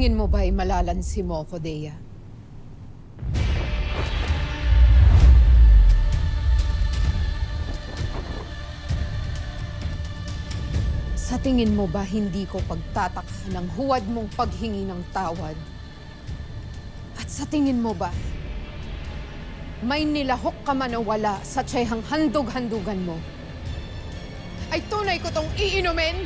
tingin mo ba'y malalansi mo ako, Dea? Sa tingin mo ba hindi ko pagtatakhan ng huwad mong paghingi ng tawad? At sa tingin mo ba, may nilahok ka man o wala sa tsayhang handog-handugan mo, ay tunay ko tong iinumin?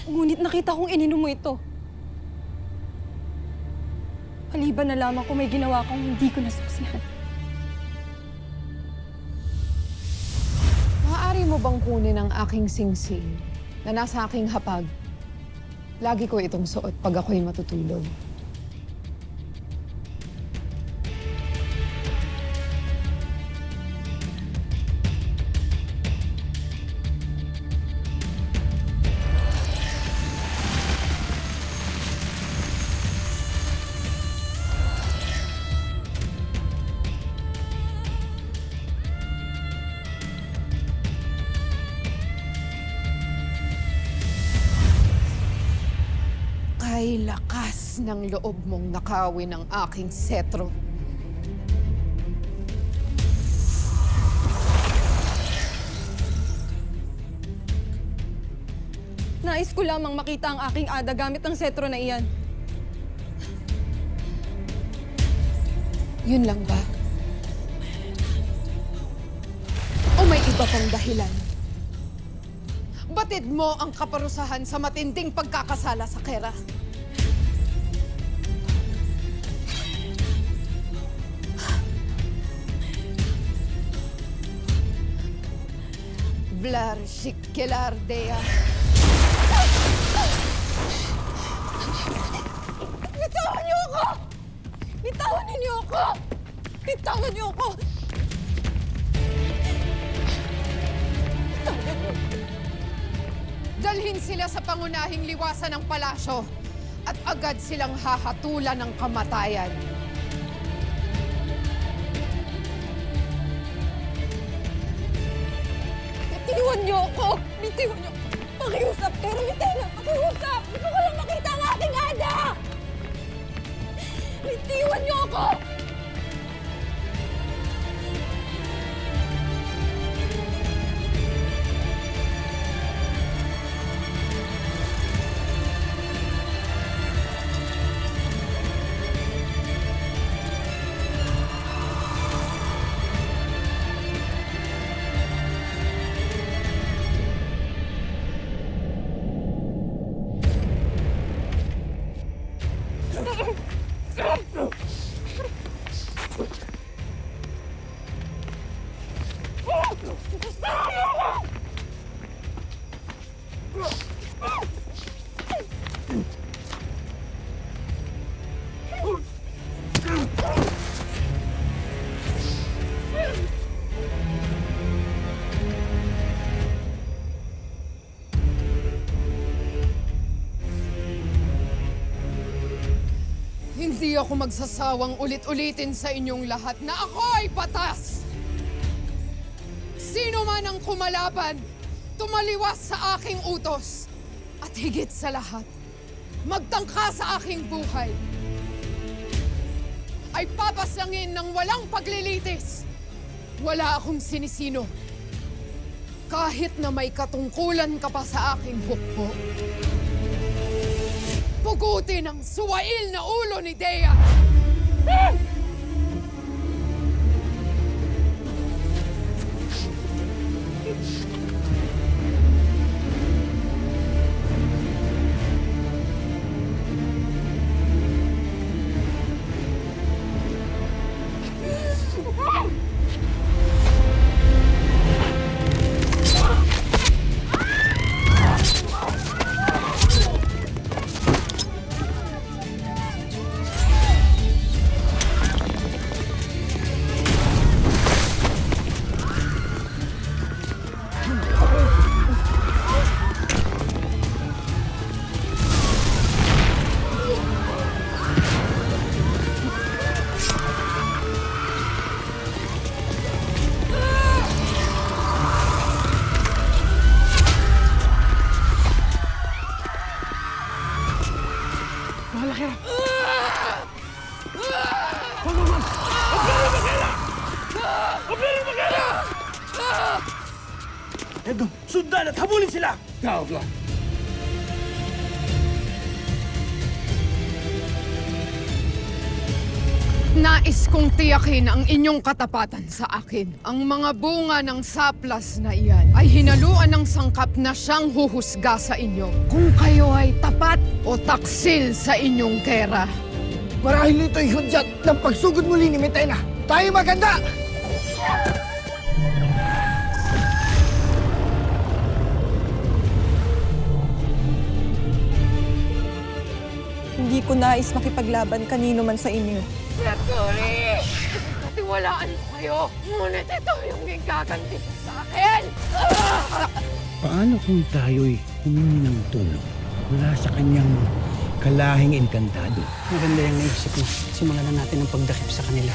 Ngunit nakita kong ininom mo ito. Maliban na lamang kung may ginawa kong hindi ko nasaksihan. Maaari mo bang kunin ang aking singsing na nasa aking hapag? Lagi ko itong suot pag ako'y matutulog. Ay, lakas ng loob mong nakawin ang aking setro. Nais ko lamang makita ang aking ada gamit ang setro na iyan. Yun lang ba? O may iba pang dahilan? Batid mo ang kaparusahan sa matinding pagkakasala sa Kera. Vlar Shikelar Dea. Bitawan niyo ako! Bitawan niyo ako! Bitawan niyo ako! Dalhin sila sa pangunahing liwasan ng palasyo at agad silang hahatulan ng kamatayan. Bitiwan niyo ako! Bitiwan niyo ako! Pakiusap, pero Mitena! Pakiusap! Gusto ko lang makita ang aking ada! Bitiwan niyo ako! Hindi ako magsasawang ulit-ulitin sa inyong lahat na ako ay batas! Sino man ang kumalaban, tumaliwas sa aking utos. At higit sa lahat, magtangka sa aking buhay. Ay papasangin ng walang paglilitis. Wala akong sinisino. Kahit na may katungkulan ka pa sa aking hukbo. Pugutin ang suwail na ulo ni Dea! Edo, sundan at habulin sila! Diablo! Nais kong tiyakin ang inyong katapatan sa akin. Ang mga bunga ng saplas na iyan ay hinaluan ng sangkap na siyang huhusga sa inyo kung kayo ay tapat o taksil sa inyong kera. Marahil ito'y hudyat ng pagsugod muli ni Metena. Tayo maganda! Hindi ko nais makipaglaban kanino man sa inyo. Sertori! Katiwalaan ko kayo, ngunit ito yung igaganti ko sa akin! Paano kung tayo'y humingi ng tulong mula sa kanyang kalahing engkantado? Maganda yung naisip mo. Simulan na natin ang pagdakip sa kanila.